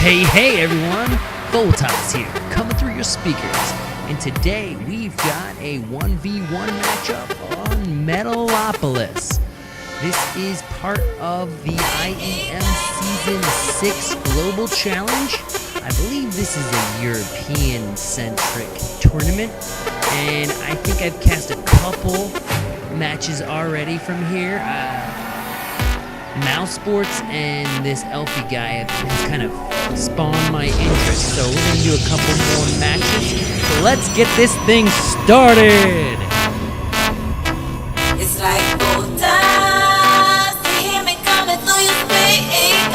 Hey everyone, Voltas here, coming through your speakers. And today we've got a 1v1 matchup on Metalopolis. This is part of the IEM Season 6 Global Challenge. I believe this is a European-centric tournament, and I think I've cast a couple matches already from here. Mousesports and this Elfi guy has kind of spawned my interest, so we're going to do a couple more matches. So let's get this thing started! It's like Voltas, you hear me coming through your speakers.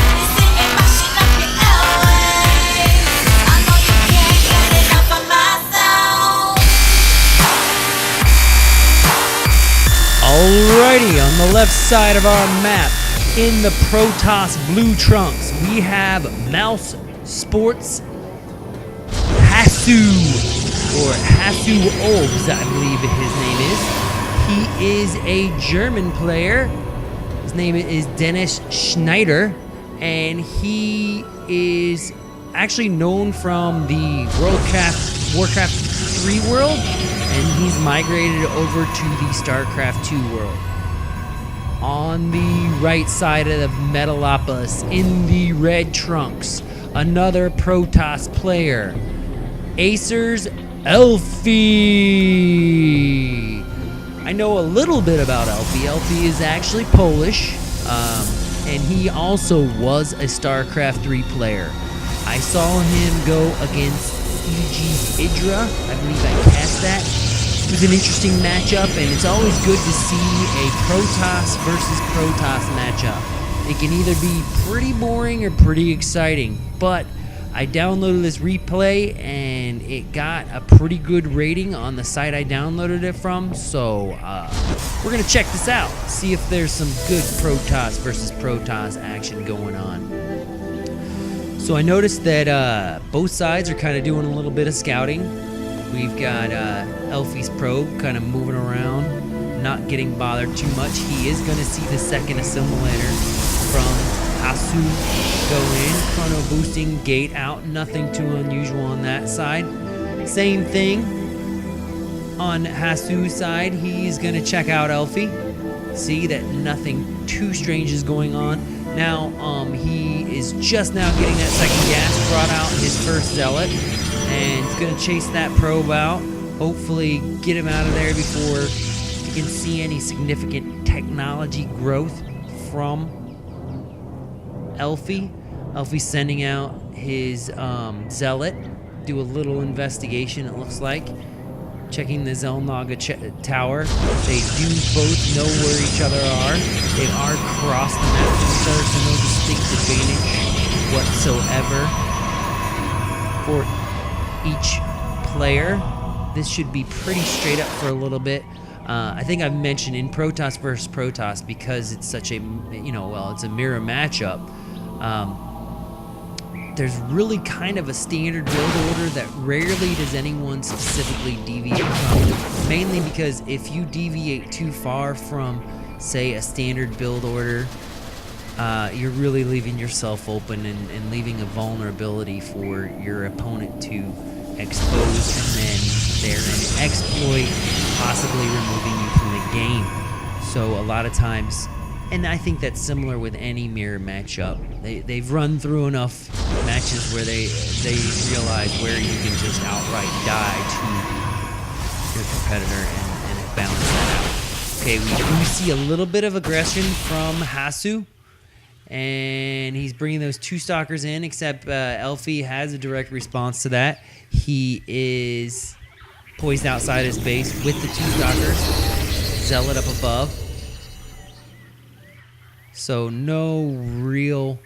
You see me mashing up your airwaves. I know you can't get enough of my sound. Alrighty, on the left side of our map, in the Protoss blue trunks, we have Mousesports HasuObs, I believe his name is. He is a German player. His name is Dennis Schneider, and he is actually known from the Warcraft 3 world, and he's migrated over to the StarCraft 2 world. On the right side of the Metalopolis, in the red trunks, another Protoss player, Acer's Elfi. I know a little bit about Elfi. Elfi is actually Polish, and he also was a StarCraft 3 player. I saw him go against EG's Idra. I believe I cast that. It was an interesting matchup, and it's always good to see a Protoss versus Protoss matchup. It can either be pretty boring or pretty exciting, but I downloaded this replay and it got a pretty good rating on the site I downloaded it from, so we're going to check this out, see if there's some good Protoss versus Protoss action going on. So I noticed that both sides are kind of doing a little bit of scouting. We've got Elfi's probe kind of moving around, not getting bothered too much. He is going to see the second assimilator from Hasu go in. Chrono boosting, gate out, nothing too unusual on that side. Same thing on Hasu's side. He's going to check out Elfi, see that nothing too strange is going on. Now, he is just now getting that second gas, brought out his first zealot, and he's going to chase that probe out, hopefully get him out of there before he can see any significant technology growth from Elfi. Elfi's sending out his zealot, do a little investigation, it looks like. Checking the Zelnaga tower. They do both know where each other are. They are across the map from each other, so no distinct advantage whatsoever for each player. This should be pretty straight up for a little bit. I think I've mentioned in Protoss versus Protoss, because it's such a, it's a mirror matchup. There's really kind of a standard build order that rarely does anyone specifically deviate from, mainly because if you deviate too far from, say, a standard build order, you're really leaving yourself open and leaving a vulnerability for your opponent to expose and then therein exploit, possibly removing you from the game. So a lot of times, and I think that's similar with any mirror matchup, they've run through enough matches where they realize where you can just outright die to your competitor and balance that out. Okay, we do see a little bit of aggression from Hasu, and he's bringing those two stalkers in, except Elfi has a direct response to that. He is poised outside his base with the two stalkers, zealot up above. So no real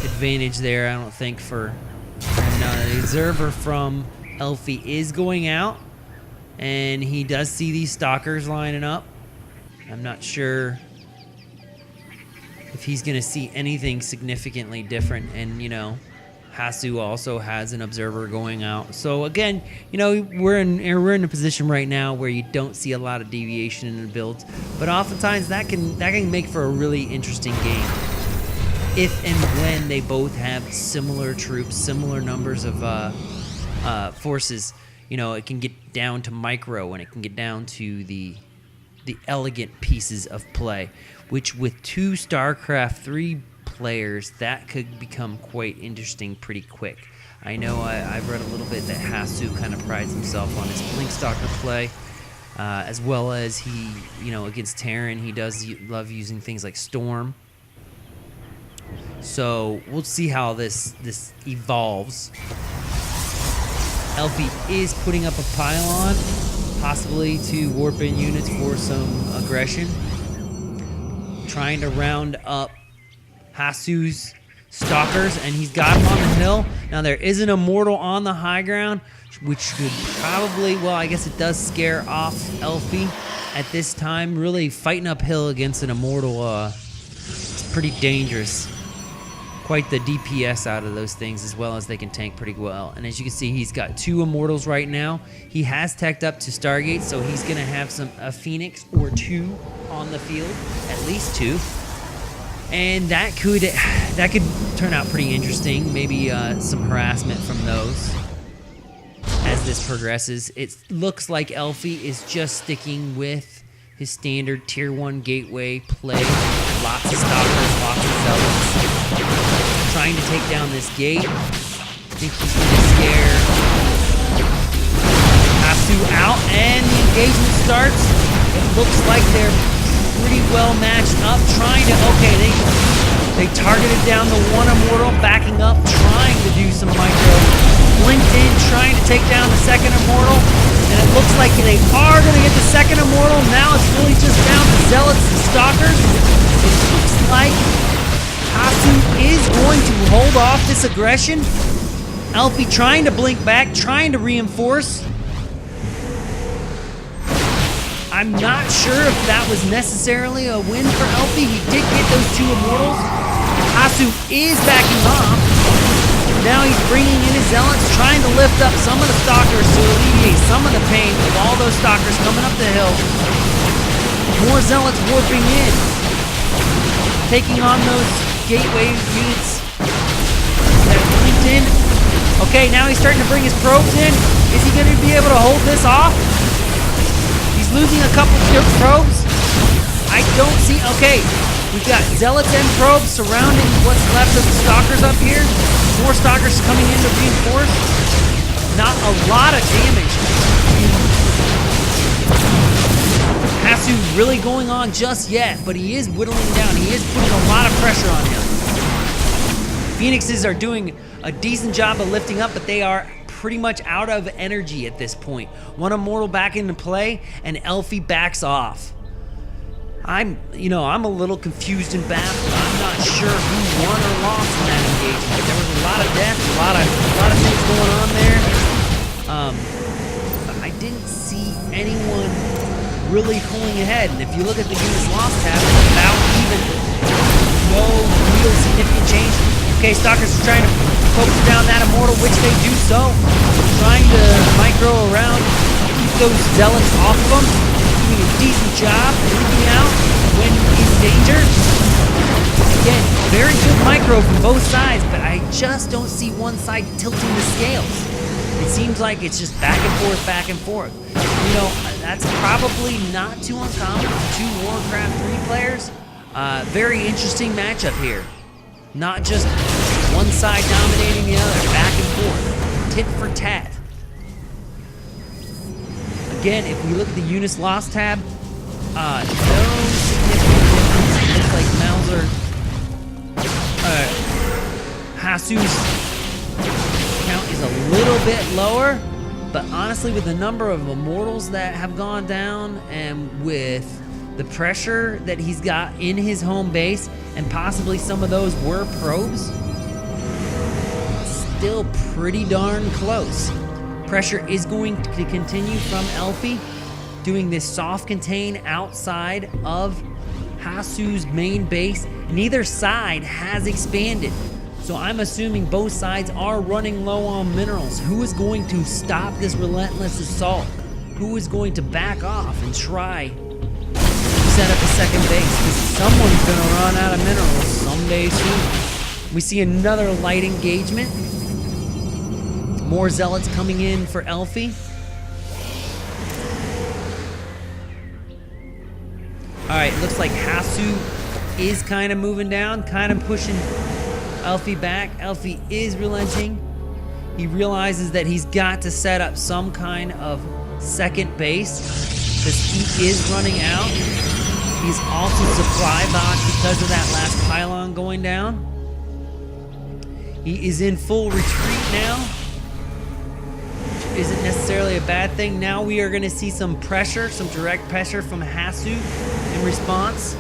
advantage there, I don't think, for the observer from Elfi is going out, and he does see these stalkers lining up. I'm not sure if he's going to see anything significantly different, and Hasu also has an observer going out. So again, you know, we're in a position right now where you don't see a lot of deviation in the builds, but oftentimes that can make for a really interesting game. If and when they both have similar troops, similar numbers of forces, you know, it can get down to micro and it can get down to the elegant pieces of play, which with 2 StarCraft 3 players, that could become quite interesting pretty quick. I know I've read a little bit that Hasu kind of prides himself on his Blink Stalker play, as well as he, you know, against Terran, he does love using things like Storm. So we'll see how this evolves. Elfi is putting up a pylon, possibly to warp in units for some aggression. Trying to round up Hasu's stalkers, and he's got him on the hill. Now there is an immortal on the high ground, which could probably, well, I guess it does scare off Elfi at this time. Really fighting uphill against an immortal, it's pretty dangerous. Quite the DPS out of those things, as well as they can tank pretty well. And as you can see, he's got 2 immortals right now. He has teched up to Stargate, so he's gonna have a Phoenix or 2 on the field, at least 2. And that could turn out pretty interesting. Maybe some harassment from those as this progresses. It looks like Elfi is just sticking with his standard tier 1 gateway play. Lots of stalkers, lots of zealots. Trying to take down this gate. I think he's going to scare Hasu out, and the engagement starts. It looks like they're pretty well matched up, trying to, okay, they targeted down the 1 immortal, backing up, trying to do some micro. Blinked in, trying to take down the 2nd immortal, and it looks like they are going to get the 2nd immortal. Now it's really just down to zealots and stalkers. It looks like Hasu is going to hold off this aggression. Elfi trying to blink back, trying to reinforce. I'm not sure if that was necessarily a win for Elfi. He did get those 2 immortals. Hasu is backing off. Now he's bringing in his zealots, trying to lift up some of the stalkers to alleviate some of the pain of all those stalkers coming up the hill. More zealots warping in, taking on those gateway units that blinked in. Okay, now he's starting to bring his probes in. Is he going to be able to hold this off? He's losing a couple probes. I don't see. Okay, we've got zealots and probes surrounding what's left of the stalkers up here. More stalkers coming in to reinforce. Not a lot of damage. Hasu really going on just yet, but he is whittling down. He is putting a lot of pressure on him. Phoenixes are doing a decent job of lifting up, but they are pretty much out of energy at this point. 1 immortal back into play, and Elfi backs off. I'm a little confused and baffled. I'm not sure who won or lost in that engagement. There was a lot of death, a lot of things going on there. But I didn't see anyone really pulling ahead. And if you look at the units lost tab, it's about even. No real significant change. Okay, stalkers are trying to focus down that immortal, which they do so. Trying to micro around, keep those zealots off of them. Doing a decent job, freaking out when in danger. Again, very good micro from both sides, but I just don't see one side tilting the scales. It seems like it's just back and forth, back and forth. You know, that's probably not too uncommon for 2 Warcraft 3 players. Very interesting matchup here. Not just one side dominating the other, back and forth, tit for tat. Again, if we look at the units lost tab, no significant difference. It looks like Mouser, Hasu's count is a little bit lower, but honestly, with the number of immortals that have gone down and with the pressure that he's got in his home base, and possibly some of those were probes, still pretty darn close. Pressure is going to continue from Elfi, doing this soft contain outside of Hasu's main base. Neither side has expanded. So I'm assuming both sides are running low on minerals. Who is going to stop this relentless assault? Who is going to back off and try to set up a second base? Because someone's going to run out of minerals someday soon. We see another light engagement. More zealots coming in for Elfi. Alright, looks like Hasu is kind of moving down, kind of pushing Elfi back. Elfi is relenting. He realizes that he's got to set up some kind of second base because he is running out. He's also supply boxed because of that last pylon going down. He is in full retreat now, which isn't necessarily a bad thing. Now we are going to see some pressure, some direct pressure from Hasu in response.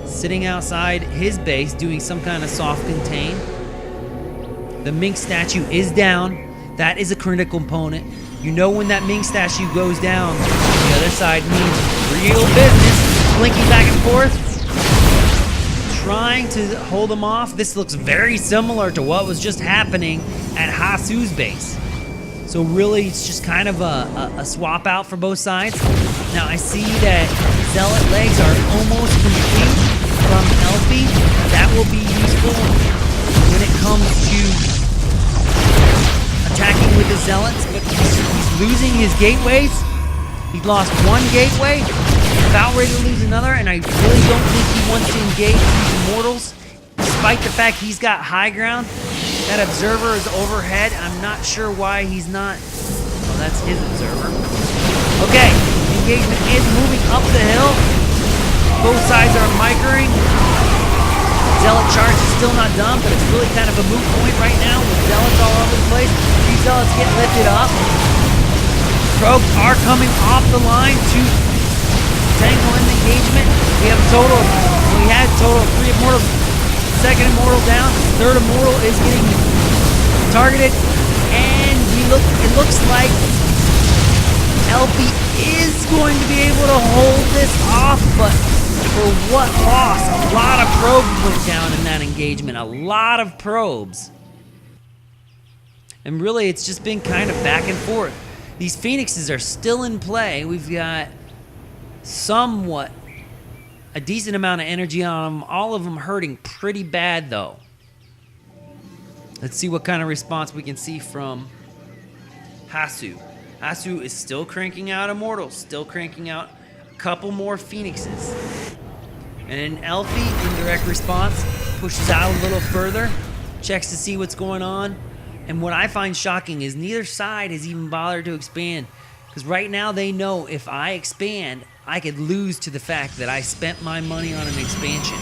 Sitting outside his base doing some kind of soft contain. The Mink statue is down. That is a critical component. You know when that Mink statue goes down, the other side means real business. Blinking back and forth. Trying to hold them off. This looks very similar to what was just happening at Hasu's base. So really it's just kind of a swap out for both sides. Now I see that Zealot legs are almost complete from Elfi. That will be useful when it comes to attacking with the Zealots, but he's losing his gateways. He's lost one gateway, about ready to lose another, and I really don't think he wants to engage these Immortals, despite the fact he's got high ground. That observer is overhead. I'm not sure why he's not. Oh, that's his observer. Okay, engagement is moving up the hill. Both sides are microing. Zealot charge is still not done, but it's really kind of a moot point right now with Zealots all over the place. These Zealots get lifted up. Probes are coming off the line to tangle in the engagement. We have a total of, we had a total of 3 Immortals. Second Immortal down. Third Immortal is getting targeted. And it looks like Elfi is going to be able to hold this off, but for what loss? A lot of probes went down in that engagement. A lot of probes. And really, it's just been kind of back and forth. These Phoenixes are still in play. We've got somewhat a decent amount of energy on them. All of them hurting pretty bad, though. Let's see what kind of response we can see from Hasu. Hasu is still cranking out Immortals, still cranking out a couple more Phoenixes. And then Elfi, in direct response, pushes out a little further, checks to see what's going on. And what I find shocking is neither side has even bothered to expand. Because right now they know if I expand, I could lose to the fact that I spent my money on an expansion.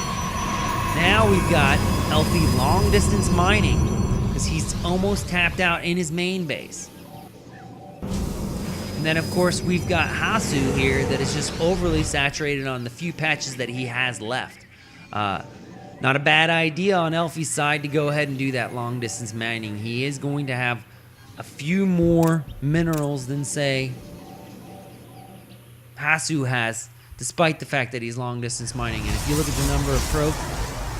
Now we've got Elfi long distance mining, because he's almost tapped out in his main base. And then, of course, we've got Hasu here that is just overly saturated on the few patches that he has left. Not a bad idea on Elfi's side to go ahead and do that long-distance mining. He is going to have a few more minerals than, say, Hasu has, despite the fact that he's long-distance mining. And if you look at the number of probes,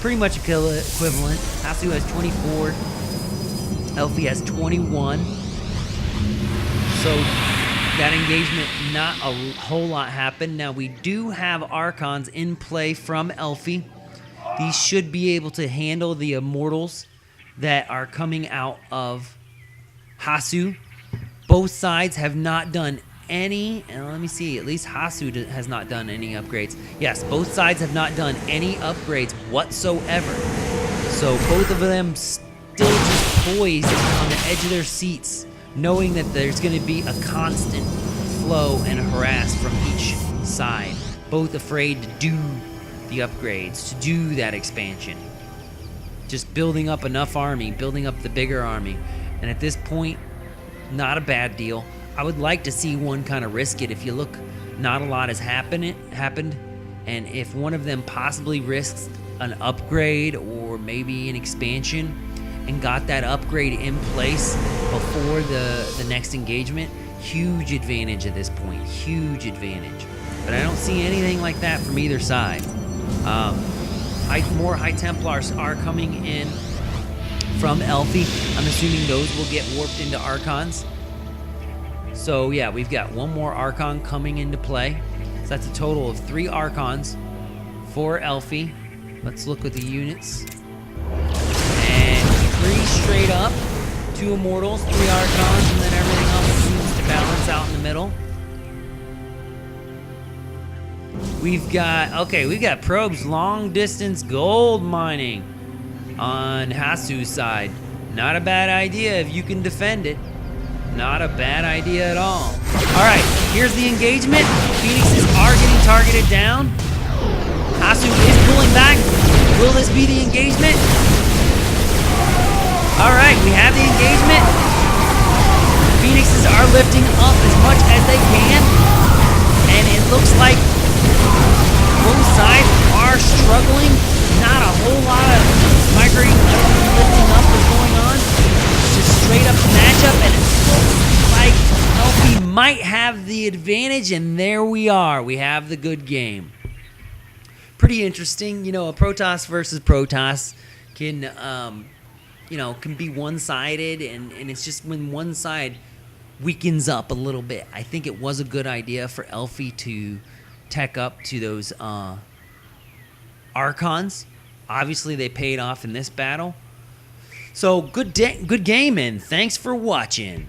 pretty much equivalent. Hasu has 24. Elfi has 21. So that engagement, not a whole lot happened. Now we do have Archons in play from Elfi. These should be able to handle the Immortals that are coming out of Hasu. Both sides have not done any, and let me see, at least Hasu has not done any upgrades. Yes, both sides have not done any upgrades whatsoever. So both of them still just poised on the edge of their seats, knowing that there's going to be a constant flow and harass from each side. Both afraid to do the upgrades, to do that expansion. Just building up enough army, building up the bigger army. And at this point, not a bad deal. I would like to see one kind of risk it. If you look, not a lot has happened. And if one of them possibly risks an upgrade or maybe an expansion and got that upgrade in place before the next engagement, Huge advantage at this point. Huge advantage. But I don't see anything like that from either side. More High Templars are coming in from Elfi. I'm assuming those will get warped into Archons. So yeah, we've got one more Archon coming into play. So that's a total of 3 Archons for Elfi. Let's look at the units. And 3 straight up, 2 Immortals, 3 Archons, and then everything else seems to balance out in the middle. We've got Probe's long distance gold mining on Hasu's side. Not a bad idea if you can defend it. Not a bad idea at all. Alright, here's the engagement. Phoenixes are getting targeted down. Hasu is pulling back. Will this be the engagement? Alright, we have the engagement. Phoenixes are lifting up as much as they can. And it looks like both sides are struggling. Not a whole lot of migrating lifting up is going on. It's just straight up matchup, and it looks like Elfi might have the advantage, and there we are. We have the good game. Pretty interesting. You know, a Protoss versus Protoss can can be one-sided, and it's just when one side weakens up a little bit. I think it was a good idea for Elfi to tech up to those Archons. Obviously, they paid off in this battle. So, good game, and thanks for watching.